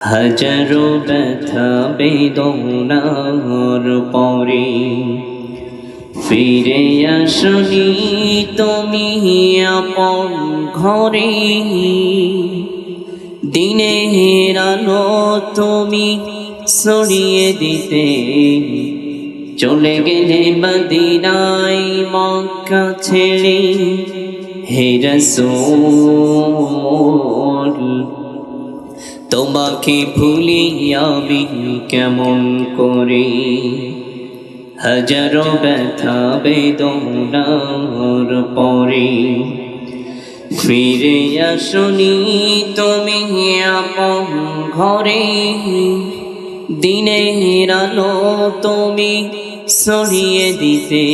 হাজারো ব্যথা বেদনার পরে ফিরে আসনি তুমি আপন ঘরে। দিনের আলো তুমি ছড়িয়ে দিতে চলে গেলে মদিনায় মক্কা ছেড়ে। হে রাসূল তোমাকে ভুলি আমি কেমন করে। হাজারো ব্যথা বেদনার পরে ফিরে আসনি তুমি আপন ঘরে। দিনের আলো তুমি ছড়িয়ে দিতে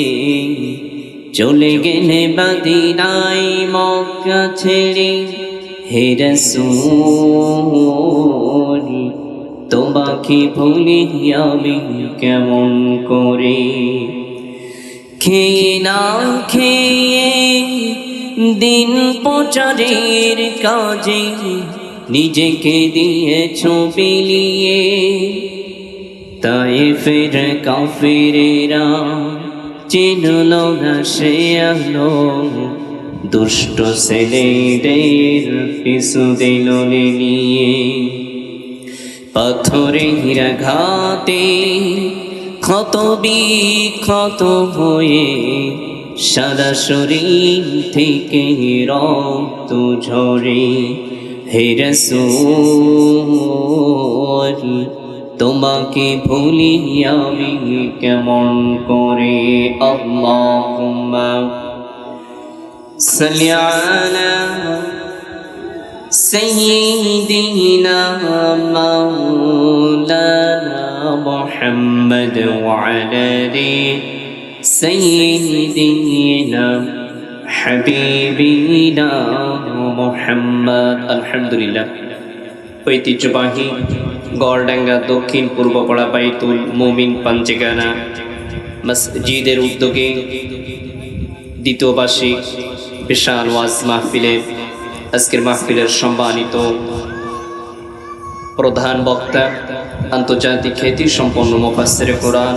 চলে গেলে মদিনায় মক্কা ছেড়ে। হে রাসূল তোমাকে ভুলি আমি কেমন করে। খেয়ে না খেয়ে দিন প্রচারের কাজে নিজেকে দিয়েছ বিলিয়ে। তায়েফের কাফিরেরা চিনল না সে আলো, দুষ্ট ছেলেদের পিছু দিল নিয়ে। পাথরের আঘাতে ক্ষত বিক্ষত হয়ে সারা শরীর থেকে রক্ত ঝরে। হে রাসূল তোমাকে ভুলি আমি কেমন করে। আল্লাহুম্মা সাল্লি আলা সাইয়্যিদিনা মাওলানা মুহাম্মদ ওয়া আলা আলি সাইয়্যিদিনা হাবিবিনা মুহাম্মদ। আলহামদুলিল্লাহ। ঐতিহ্যবাহী গড়ডাঙ্গা দক্ষিণ পূর্বপাড়া বাইতুল মুমিন পাঞ্চেগানা মসজিদের উদ্যোগে দ্বিতীয় বার্ষিক বিশাল ওয়াজ মাহফিলের আজকের মাহফিলের সম্মানিত প্রধান বক্তা, আন্তর্জাতিক খ্যাতি সম্পন্ন মুফাসসিরে কোরআন,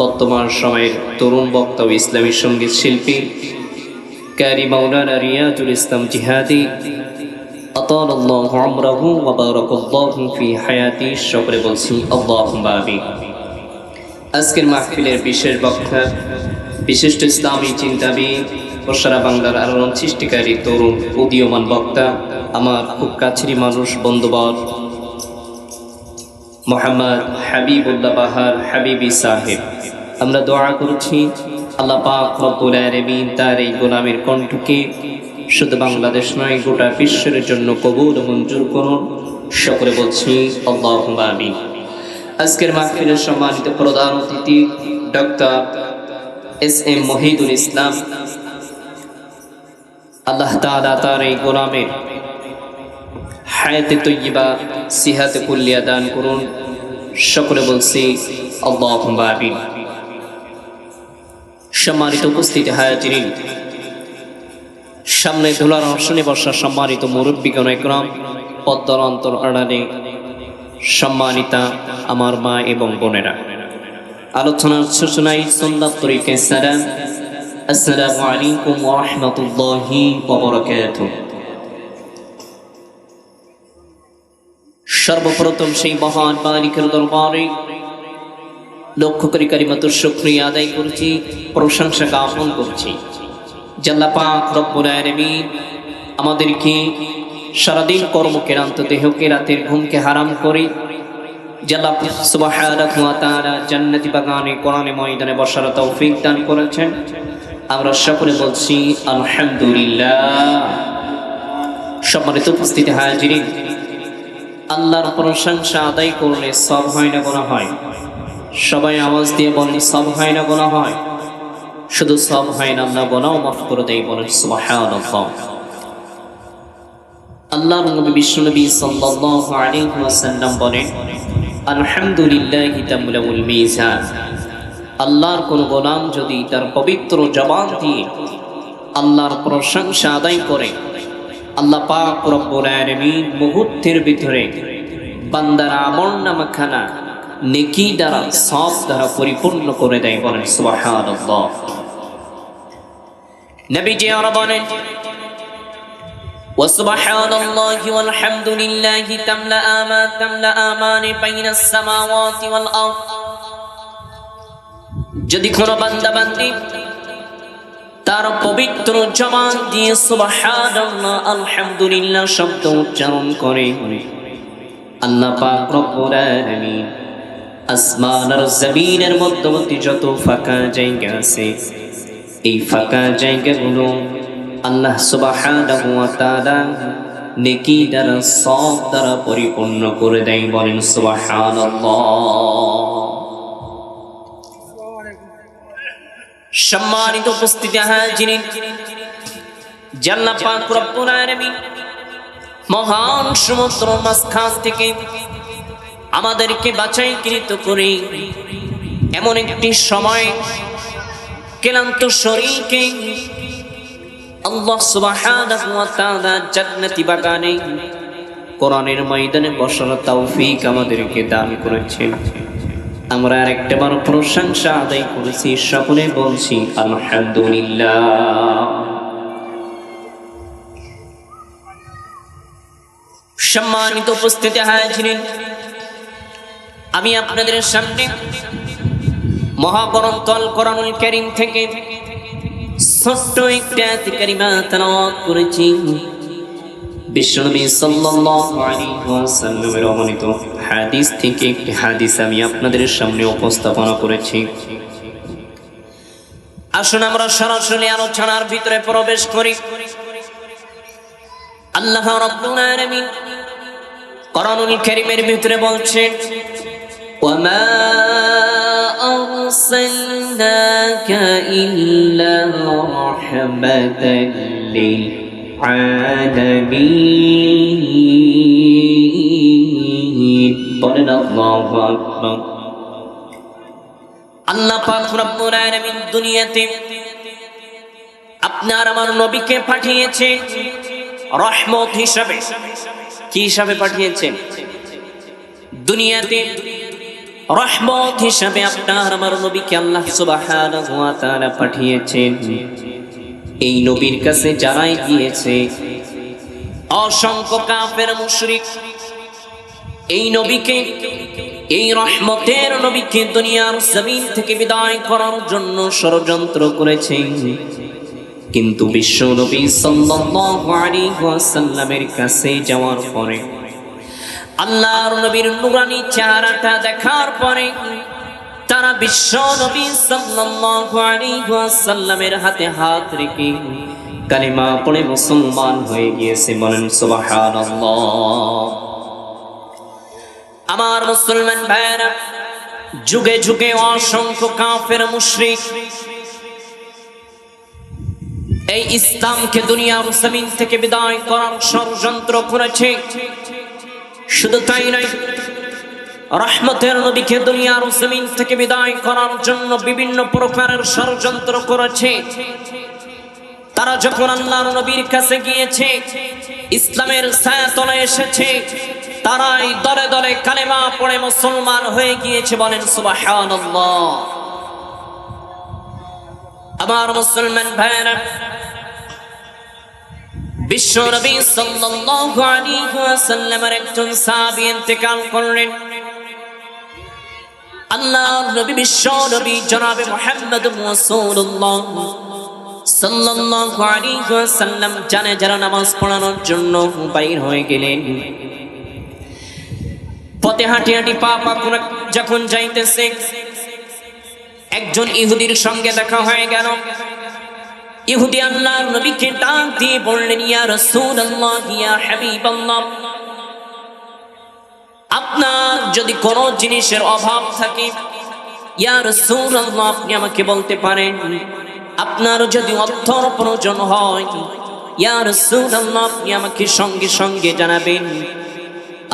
বর্তমান সময়ের তরুণ বক্তা ও ইসলামী সঙ্গীত শিল্পী কারি মাওলানা রিয়াজুল ইসলাম জিহাদি আতালাল্লাহু আমরাহু ওয়া বারাকাল্লাহু ফি হায়াতি। সকলে বলছি আল্লাহুম্মা আমিন। আজকের মাহফিলের বিশেষ বক্তা, বিশিষ্ট ইসলামী চিন্তাবিদ ও সারা বাংলার আলোড়ন সৃষ্টিকারী তরুণ উদীয়মান বক্তা, আমার খুব কাছেরই মানুষ, বন্ধুবর মোহাম্মদ হাবিবুল্লাহ বাহার হাবিবি সাহেব। আমরা দোয়া করছি আল্লাহ পাক রব্বুল আলামিন তার এই গোলামের কণ্ঠকে শুধু বাংলাদেশ নয় গোটা বিশ্বের জন্য কবুল ও মঞ্জুর করুন। সকলে বলছি আল্লাহুম্মা আমিন। আজকের মাহফিলের সম্মানিত প্রধান অতিথি ডক্টর এস.এম. মহিদুল ইসলাম। আল্লাহ তাআলা তার এই গোলামের হায়াতে তৈয়্যিবা সিহাতে কুল্লিয়া দান করুন। সকলে বলছি আল্লাহুম্মা আমিন। সম্মানিত উপস্থিতি হাজিরিন, সামনে ধুলার আসনে বসা সম্মানিত মুরব্বিগণ একরাম, পদ্মার অন্তর আড়ালে সম্মানিতা আমার মা এবং বোনেরা, আলোচনার সূচনায় সুন্নাত তরিকে সালাম। আসসালামু আলাইকুম ওয়া রাহমাতুল্লাহি ওয়া বারাকাতুহু। সর্বপ্রথম সেই মহান মালিকের দরবারে লক্ষ্য করে কালিমাতুর শুকরিয়া আদায় করছি, প্রশংসা জ্ঞাপন করছি যে আল্লাহ পাক রব্বুল আলামিন আমাদেরকে সারাদিন কর্মক্রান্ত দেহকে রাতের ঘুমকে হারাম করে যে আল্লাহ সুবহানাহু ওয়া তাআলা জান্নাতি বাগানে কোরআনে ময়দানে বসার তৌফিক দান করেছেন। আমরা সকলে বলছি আলহামদুলিল্লাহ। সম্মানিত উপস্থিতি হাজিরিন, আল্লাহর প্রশংসা আদায় করলে সব হয় না গুনাহ হয়? সবাই আওয়াজ দিয়ে বলেন সব হয় না গুনাহ হয়? শুধু সব হয় না, আল্লাহ গুনাহও মাফ করে দেয়, বলেন সুবহানাল্লাহ। আল্লাহর নবী বিশ্বনবী সাল্লাল্লাহু আলাইহি ওয়াসাল্লাম বলেন আলহামদুলিল্লাহি তামলাউল মিজান। আল্লাহর কোন গোলাম যদি তার পবিত্র জবান দিয়ে আল্লাহর প্রশংসা আদায় করে, আল্লাহ পাক রব্বুল আলামিন মুহূর্তের ভিতরে বান্দার আমলনামাখানা নেকি দ্বারা সওয়াব দ্বারা পরিপূর্ণ করে দেয়। বলেন সুবহানাল্লাহ। নবীজি আরো বলেন ওয়াসুবহানাল্লাহি ওয়ালহামদুলিল্লাহি তামলাআমান বাইনাস সামাওয়াতি ওয়াল আরদ। যদি কোনো বান্দা বান্দি তার পবিত্র জবান দিয়ে সুবহানাল্লাহ আলহামদুলিল্লাহ শব্দ উচ্চারণ করে, আল্লাহ পাক রব্বুল আলামিন আসমান আর জমিনের মধ্যবর্তী যত ফাঁকা জায়গা আছে এই ফাঁকা জায়গাগুলো আল্লাহ সুবহানাহু ওয়া তাআলা নেকি দ্বারা সওয়াব দ্বারা পরিপূর্ণ করে দেয়। বলেন সুবহানাল্লাহ। সম্মানিত উপস্থিতি হাজিরিন, আল্লাহ পাক রব্বুল আলামিন মহান সমুদ্র মাঝখান থেকে আমাদেরকে বাছাইকৃত করে এমন একটি সময় ক্লান্ত শরীরকে আল্লাহ সুবহানাহু ওয়া তাআলা জান্নাতি বাগানে কোরআনের ময়দানে বসার তৌফিক আমাদেরকে দান করেছেন। আমরা আরেকটাবার প্রশংসা আদায় করেছি, সকলে বলছি আলহামদুলিল্লাহ। সম্মানিত উপস্থিতি হাজিরিন, আমি আপনাদের সামনে মহাগ্রন্থ আল কোরআনুল কারীম থেকে ছোট্ট একটা আয়াত কারিমা তেলাওয়াত করেছি। বিশ্বনবী সাল্লাল্লাহু আলাইহি ওয়াসাল্লামের অগণিত হাদিস থেকে একটি হাদিস আমি আপনাদের সামনে উপস্থাপনা করেছি। আসুন আমরা সরাসরি আলোচনার ভিতরে প্রবেশ করি। আল্লাহ রাব্বুল আলামিন কোরআনুল কারীমের ভিতরে বলছেন, ওয়ামা আরসালনাকা ইল্লা রাহমাতাল লিল আলামিন। বলেন আল্লাহু আকবার। আল্লাহ পাক রব্বুল আলামিন দুনিয়াতে আপনার আমার নবীকে পাঠিয়েছেন রহমত হিসাবে। কি হিসাবে পাঠিয়েছেন? দুনিয়াতে রহমত হিসাবে আপনার আমার নবীকে আল্লাহ সুবহানাহু ওয়া তাআলা পাঠিয়েছেন। এই নবীর কাছে যারাই গিয়েছে অসংখ্য কাফের মুশরিক এই নবীকে, এই রহমতের নবীকে দুনিয়ার জমিন থেকে বিদায় করার জন্য ষড়যন্ত্র করেছে। কিন্তু বিশ্ব নবী সাল্লাল্লাহু আলাইহি ওয়াসাল্লামের কাছে যাওয়ার পরে, আল্লাহর নবীর নূরানী চেহারাটা দেখার পরে তারা বিশ্ব নবী সাল্লাল্লাহু আলাইহি ওয়াসাল্লামের হাতে হাত রেখে কালিমা পড়ে মুসলমান হয়ে গিয়েছে। বলেন সুবহানাল্লাহ। আমার মুসলমান ভাইরা, যুগে যুগে অসংখ্য কাফের মুশরিক এই ইসলামকে দুনিয়ার জমিন থেকে বিদায় করার ষড়যন্ত্র করেছে। শুধু তাই নয়, রহমতের নবীকে দুনিয়ার জমিন থেকে বিদায় করার জন্য বিভিন্ন প্রকারের ষড়যন্ত্র করেছে। তারা যখন আল্লাহর নবীর কাছে গিয়েছে, ইসলামের ছায়াতলে এসেছে, তারাই দলে দলে কালেমা পড়ে মুসলমান হয়ে গিয়েছে। বলেন সুবহানাল্লাহ। আমার মুসলমান ভাইরা, বিশ্ব নবী সাল্লাল্লাহু আলাইহি ওয়াসাল্লামের একজন সাহাবী ইন্তেকাল করলেন। আল্লাহর নবী বিশ্ব নবী জনাবে মুহাম্মদ রাসূলুল্লাহ সাল্লাল্লাহু আলাইহি ওয়াসাল্লাম জানাজার নামাজ পড়ানোর জন্য বাইর হয়ে গেলেন। পথে হাঁটি হাঁটি পা পা করে যখন যাইতেছে, একজন ইহুদির সঙ্গে দেখা হয়ে গেল। ইহুদি আল্লাহর নবীকে ডাক দিয়ে বললেন, ইয়া রাসূলুল্লাহ, ইয়া হাবিবাল্লাহ, আপনার যদি কোনো জিনিসের অভাব থাকে, ইয়া রাসূলুল্লাহ, আপনি আমাকে বলতে পারেন। আপনার যদি অর্থর প্রয়োজন হয়, ইয়া রাসূলুল্লাহ, আপনি আমাকে সঙ্গে সঙ্গে জানাবেন।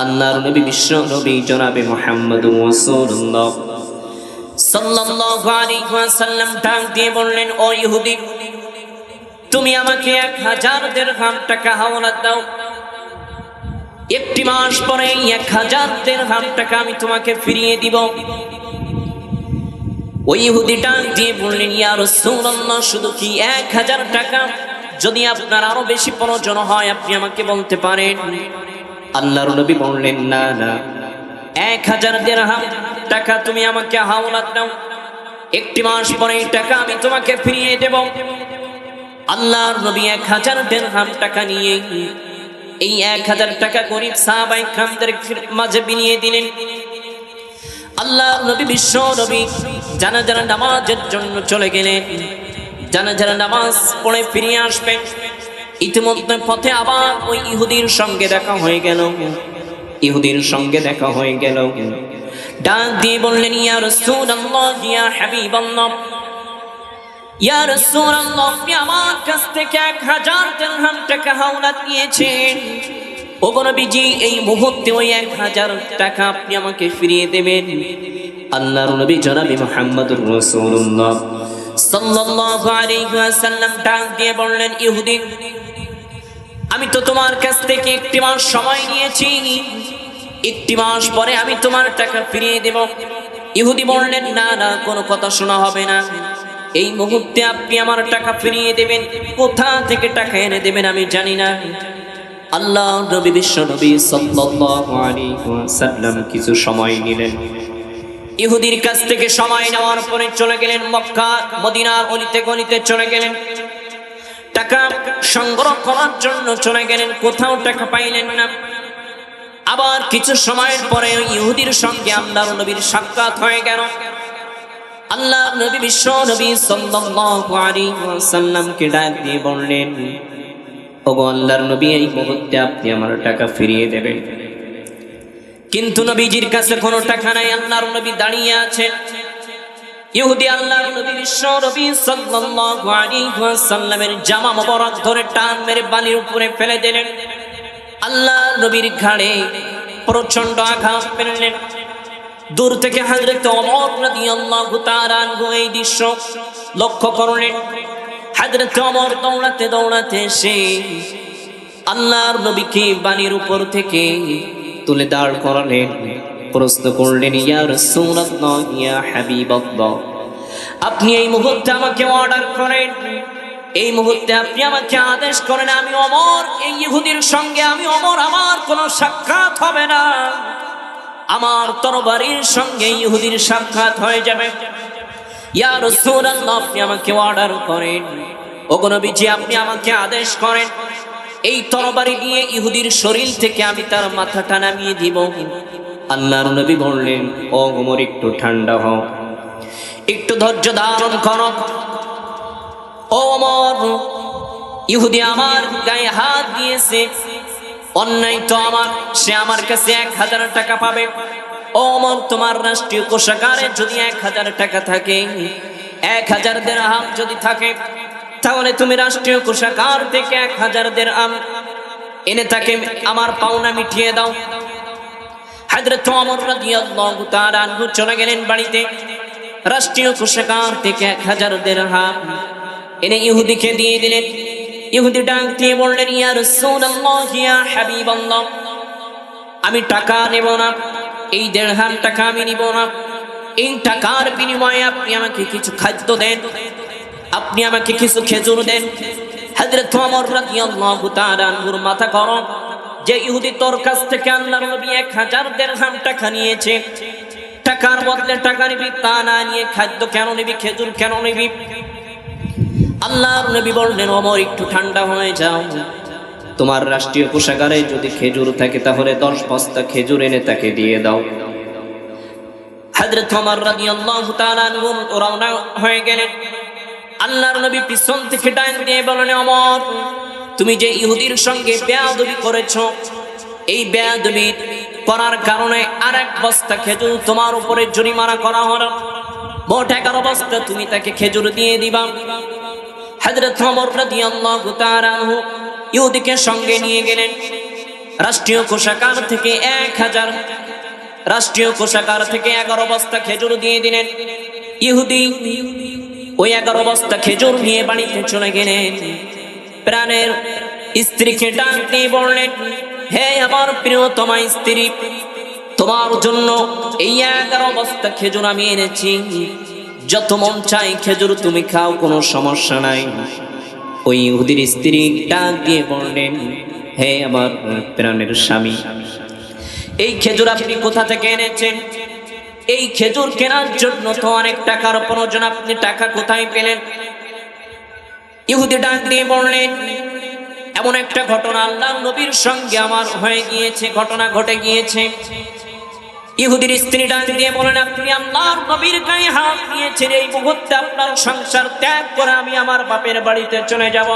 আল্লাহর নবী বিশ্ব নবী জনাবে মুহাম্মদুর রাসূলুল্লাহ সাল্লাল্লাহু আলাইহি ওয়াসাল্লাম ডাক দিয়ে বললেন, ও ইহুদি, তুমি আমাকে 1000 দিরহাম টাকা হাওলাত দাও। একটি মাস পরে 1000 দিরহাম টাকা আমি তোমাকে ফিরিয়ে দিব। ওই ইহুদিটা দিয়ে বললেন, ইয়া রাসূলুল্লাহ, শুধু কি 1000 টাকা? যদি আপনার আরো বেশি প্রয়োজন হয় আপনি আমাকে বলতে পারেন। আল্লাহর নবী বললেন, না না, 1000 দিরহাম টাকা তুমি আমাকে হাওলাত দাও, একটি মাস পরে এই টাকা আমি তোমাকে ফিরিয়ে দেব। আল্লাহর নবী 1000 দিরহাম টাকা নিয়ে এই 1000 টাকা গরিব সাহাবায়ে কিরামদের মাঝে বিলিয়ে দিলেন। আল্লাহর নবী বিশ্ব নবী জানাজার নামাজের জন্য চলে গেলেন। জানাজার নামাজ পড়ে ফিরে আসবেন। ইতিমধ্যে পথে আবার ওই ইহুদির সঙ্গে দেখা হয়ে গেল। ইহুদির সঙ্গে দেখা হয়ে গেল। ডাক দিয়ে বললেন, ইয়া রাসূলুল্লাহ, ইয়া হাবিবাল্লাহ, ইয়া রাসূলুল্লাহ, আপনি আমার কাছ থেকে 1000 দিরহাম টাকা হাওলাত নিয়েছেন। ওগো নবীজি, এই মুহূর্তে ওই 1000 টাকা আপনি আমাকে ফিরিয়ে দেবেন। আল্লাহর নবী জনাবে মুহাম্মদুর রাসূলুল্লাহ সাল্লাল্লাহু আলাইহি ওয়াসাল্লাম ডাক দিয়ে বললেন, ইহুদি, আমি তো তোমার কাছ থেকে একটি মাস সময় নিয়েছি, একটি মাস পরে আমি তোমার টাকা ফিরিয়ে দেব। ইহুদি বললেন, না না, কোনো কথা শোনা হবে না, এই মুহূর্তে আপনি আমার টাকা ফিরিয়ে দেবেন। কোথা থেকে টাকা এনে দেবেন আমি জানি না। আল্লাহ নবী বিশ্ব নবী সাল্লাল্লাহু আলাইহি ওয়াসাল্লাম কিছু সময় নিলেন। ইহুদির কাছ থেকে সময় নেওয়ার পরে চলে গেলেন মক্কা মদিনার অলিতে গলিতে চলে গেলেন। টাকা সংগ্রহ করার জন্য চলে গেলেন, কোথাও টাকা পাইলেন না। আবার কিছু সময়ের পরে ইহুদির সঙ্গে আল্লাহর নবীর সাক্ষাৎ হয়ে গেল। আল্লাহর নবী বিশ্ব নবী সাল্লাল্লাহু আলাইহি ওয়াসাল্লামকে ডাক দিয়ে বললেন, ওগো আল্লাহর নবী, এই মুহূর্তে আপনি আমার টাকা ফিরিয়ে দেবেন। কিন্তু নবীজির কাছে কোনো টাকা নাই। আল্লাহর নবী দাঁড়িয়ে আছেন। ইহুদি আল্লাহর নবী বিশ্ব নবী সাল্লাল্লাহু আলাইহি ওয়াসাল্লামের জামা মোবারক ধরে টান মেরে বালির উপরে ফেলে দিলেন। আল্লাহর নবীর ঘাড়ে প্রচন্ড আঘাত পেলেন। দূর থেকে হযরত ওমর রাদিয়াল্লাহু তাআলা আনহু এই দৃশ্য লক্ষ্য করলেন। হযরত ওমর দৌড়াতে দৌড়াতে এসে আল্লাহর নবীকে বালির উপর থেকে তুলে দাঁড় করালেন। প্রশ্ন করলেন, ইয়া রাসূলুল্লাহ, ইয়া হাবিবাল্লাহ, আপনি এই মুহূর্তে আমাকে অর্ডার করেন, এই মুহূর্তে আপনি আমাকে আদেশ করেন, আমি ওমর এই ইহুদির সঙ্গে আমি ওমর আমার কোনো সাক্ষাৎ হবে না, আমার তরবারির সঙ্গে ইহুদির সাক্ষাৎ হয়ে যাবে। ইয়া রাসূলুল্লাহ, আপনি আমাকে অর্ডার করেন, ওগো নবীজি আপনি আমাকে আদেশ করেন, এই তরবারি দিয়ে ইহুদির শরীর থেকে আমি তার মাথাটা নামিয়ে দিব। আল্লাহর নবী বললেন, ও ওমর, একটু ঠান্ডা হও, একটু ধৈর্য ধারণ করো। ও ওমর, ইহুদি আমার গায়ে হাত দিয়েছে, অন্যায় তো আমার, সে আমার কাছে 1000 টাকা পাবে। ও ওমর, তোমার রাষ্ট্রীয় কোষাগারে যদি 1000 টাকা থাকে, 1000 দিরহাম যদি থাকে, তাহলে তুমি রাষ্ট্রীয় কোষাগার থেকে 1000 দিরহাম এনে তাকে আমার পাওনা মিটিয়ে দাও। হযরত ওমর রাদিয়াল্লাহু তাআলা আনহু চলে গেলেন বাড়িতে। রাষ্ট্রীয় কোষাগার থেকে 1000 দিরহাম এনে ইহুদিকে দিয়ে দিলেন। ইহুদি ডাক দিয়ে বললেন, ইয়া রাসূলুল্লাহ, ইয়া হাবিবাল্লাহ, আমি টাকা নেব না, এই দিরহাম টাকা আমি নিব না, এই টাকার বিনিময়ে আপনি আমাকে কিছু খাদ্য দেন, আপনি আমাকে কিছু খেজুর দেন। হযরত ওমর রাদিয়াল্লাহু তাআলা আনহুর মাথা গরম যে ইহুদি তোর কাছ থেকে আল্লাহর নবী 1000 দিরহাম টাকা নিয়েছে, টাকার বদলে টাকা নিবি, তা না নিয়ে খাদ্য কেন নিবি, খেজুর কেন নিবি? আল্লাহর নবী বললেন, ওমর একটু ঠান্ডা হয়ে যাও, তোমার রাষ্ট্রীয় কোষাগারে যদি খেজুর থাকে তাহলে 10 বস্তা খেজুর এনে তাকে দিয়ে দাও। হযরত ওমর রাদিয়াল্লাহু তাআলা আনহু রওনা হয়ে গেলেন। আল্লাহর নবী পিছন থেকে ডাক দিয়ে বললেন, ওমর, তুমি যে ইহুদির সঙ্গে বেয়াদবি করেছো, এই বেয়াদবি করার কারণে আরেক বস্তা খেজুর তোমার উপরে জরিমানা করা হলো, মোট 11 বস্তা তুমি তাকে খেজুর দিয়ে দিবা। হযরত ওমর রাদিয়াল্লাহু তাআলা আনহু ইহুদিকে সঙ্গে নিয়ে গেলেন। রাষ্ট্রীয় কোষাগার থেকে 1000 রাষ্ট্রীয় কোষাগার থেকে 11 বস্তা খেজুর দিয়ে দিলেন। ইহুদি ওই 11 বস্তা খেজুর নিয়ে বাড়িতে চলে গেলেন। প্রাণের স্ত্রীকে ডাক দিয়ে বললেন, হে আমার প্রিয়তমা স্ত্রী, তোমার জন্য এই 11 বস্তা খেজুর আমি এনেছি, যত মন চাই খেজুর তুমি খাও, কোনো সমস্যা নাই। ওই ইহুদির স্ত্রী ডাক দিয়ে বললেন, হে আমার প্রাণের স্বামী, এই খেজুর আপনি কোথা থেকে এনেছেন? এই খেজুর কেনার জন্য তো অনেক টাকার প্রয়োজন, আপনি টাকা কোথায় পেলেন? ইহুদি ডাক দিয়ে বললেন, এমন একটা ঘটনা আল্লাহর নবীর সঙ্গে আমার হয়ে গিয়েছে, ঘটনা ঘটে গিয়েছে। ইহুদির স্ত্রী ডাক দিয়ে বলেন, আপনি আল্লাহর নবীর গায়ে হাত দিয়েছেন, এই মুহূর্তে আপনার সংসার ত্যাগ করে আমি আমার বাপের বাড়িতে চলে যাব।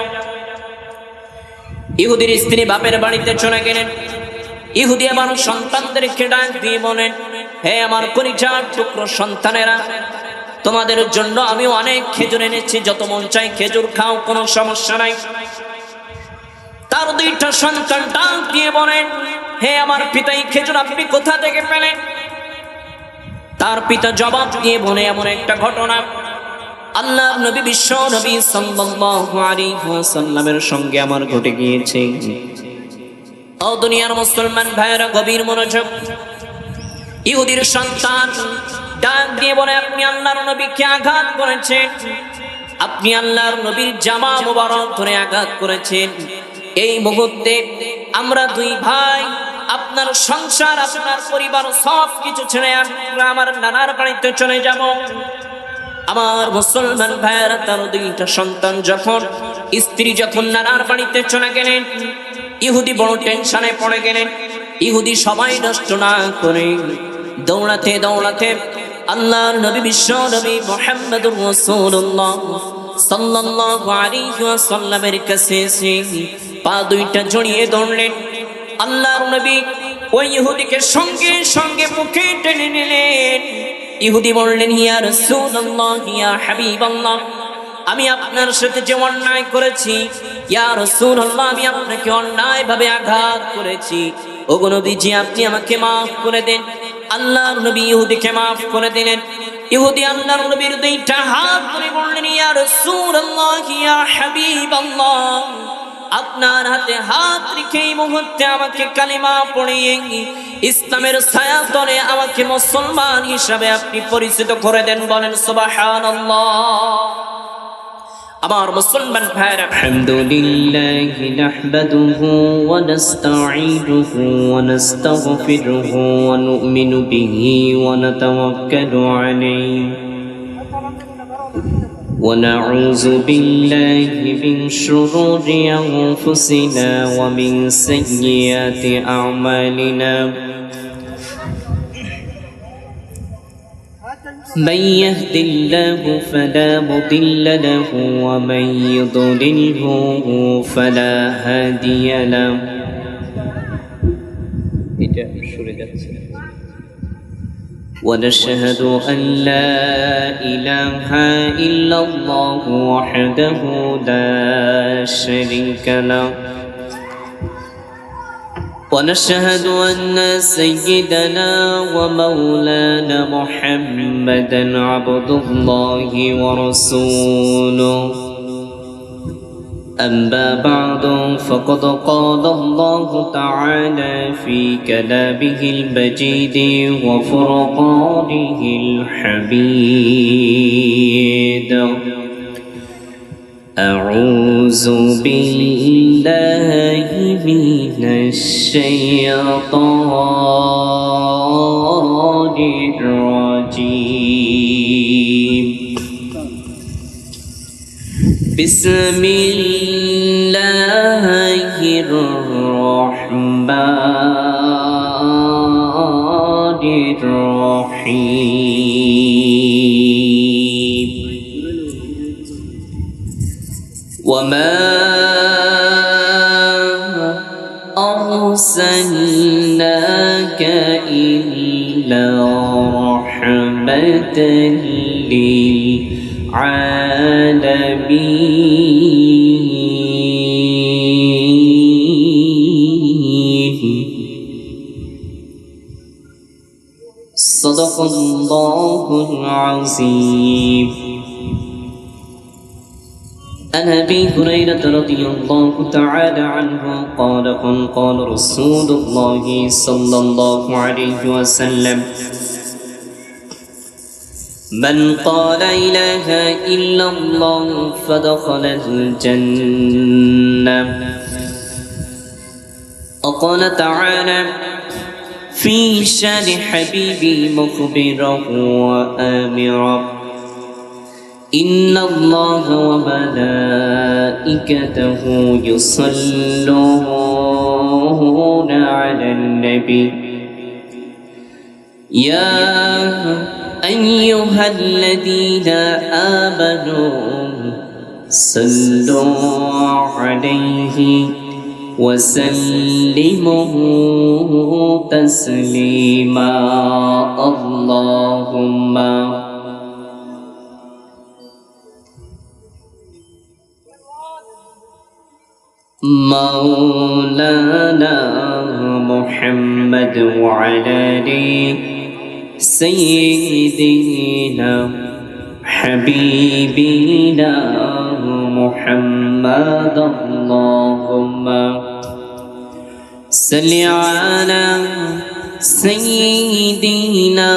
ইহুদির স্ত্রী বাপের বাড়িতে চলে গেলেন। ইহুদি আবার সন্তানদেরকে ডাক দিয়ে বলেন, হে আমার কলিজার টুকরো সন্তানেরা, তোমাদের জন্য আমি অনেক খেজুর এনেছি, যত মন চাই খেজুর খাও, কোনো সমস্যা নাই। তার 2টা সন্তান ডাক দিয়ে বলেন, হে আমার পিতা, এই খেজুর আপনি কোথা থেকে পেলেন? তার পিতা জবাব দিয়ে বলে, এমন একটা ঘটনা আল্লাহর নবী বিশ্ব নবী সাল্লাল্লাহু আলাইহি ওয়াসাল্লামের সঙ্গে আমার ঘটে গিয়েছে। ও দুনিয়ার মুসলমান ভাইরা, গভীর মনোযোগ। ইহুদির সন্তান ডাক দিয়ে বলে, আপনি আল্লাহর নবীকে আঘাত করেছেন, আপনি আল্লাহর নবীর জামা মোবারক ধরে আঘাত করেছেন। এই মুহূর্তে আমরা 2 ভাই আপনার সংসার, আপনার পরিবার সব কিছু ছেড়ে আমরা আমার নানার বাড়িতে চলে যাব। আমার মুসলমান ভাইয়েরা, তার 2টা সন্তান যখন, স্ত্রী যখন নানার বাড়িতে চলে গেলেন, ইহুদি বড় টেনশনে পড়ে গেলেন। ইহুদি সবাই নষ্ট না করে দৌড়াতে দৌড়াতে আল্লাহর নবী বিশ্ব নবী মুহাম্মদুর রাসূলুল্লাহ সাল্লাল্লাহু আলাইহি ওয়াসাল্লামের কাছে এসে পা 2টা জড়িয়ে ধরলেন। আল্লাহর নবী ওই ইহুদিকে সঙ্গে সঙ্গে মুখে টেনে নিলেন। ইহুদি বললেন, ইয়া রাসূলুল্লাহ, ইয়া হাবিবাল্লাহ, আমি আপনার সাথে যে অন্যায় করেছি, ইয়া রাসূলুল্লাহ, আমি আপনাকে অন্যায়ভাবে আঘাত করেছি, ওগো নবীজি আপনি আমাকে maaf করে দেন। আল্লাহর নবী ইহুদিকে maaf করে দিলেন। ইহুদি আল্লাহর নবীর 2টা হাত ধরে বললেন, ইয়া রাসূলুল্লাহ, ইয়া হাবিবাল্লাহ, আপনার হাতে হাত রেখে এই মুহূর্তে আমাকে কালিমা পড়িয়ে ইসলামের ছায়া তলে আমাকে মুসলমান হিসাবে আপনি পরিচিত করে দেন। বলেন সুবহানাল্লাহ। আমার মুসলমান ভাইরা, আলহামদুলিল্লাহি নাহমাদুহু ওয়া নাস্তাঈনুহু ওয়া নাস্তাগফিরুহু ওয়া নু'মিনু বিহি ওয়া নাতাওয়াক্কালু আলাইহি ওয়া নাউযু বিল্লাহি মিন শুরুরি আনফুসিনা ওয়া মিন সাইয়্যাতি আ'মালিনা। من يهد الله فلا مضل له ومن يضلله فلا هادي له. ونشهد أن لا إله إلا الله وحده لا شريك له، ونشهد أن سيدنا ومولانا محمدا عبد الله ورسوله. أما بعد، فقد قال الله تعالى في كلامه المجيد وفرقانه الحميد: أعوذ بالله من الشيطان الرجيم. بسم الله الرحمن الرحيم. وما أرسلناك إلا رحمة للعالمين. صدق الله العظيم. عن أبي هريرة رضي الله تعالى عنه قال رسول الله صلى الله عليه وسلم من قال إله إلا الله فدخل الجنة وقال تعالى في شان حبيبي مخبرا وآمرا إن الله وملائكته يصلون على النبي يا أيها الذين آمنوا صلوا عليه وسلموا تسليما اللهم مولانا محمد وعلى آله سيدنا حبيبنا محمد اللهم صل على سيدنا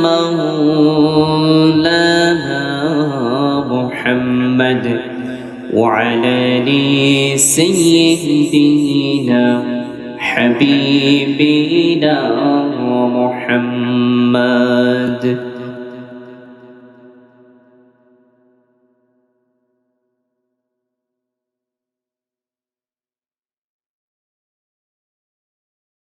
مولانا محمد وعلى آل سيدنا حبيبنا محمد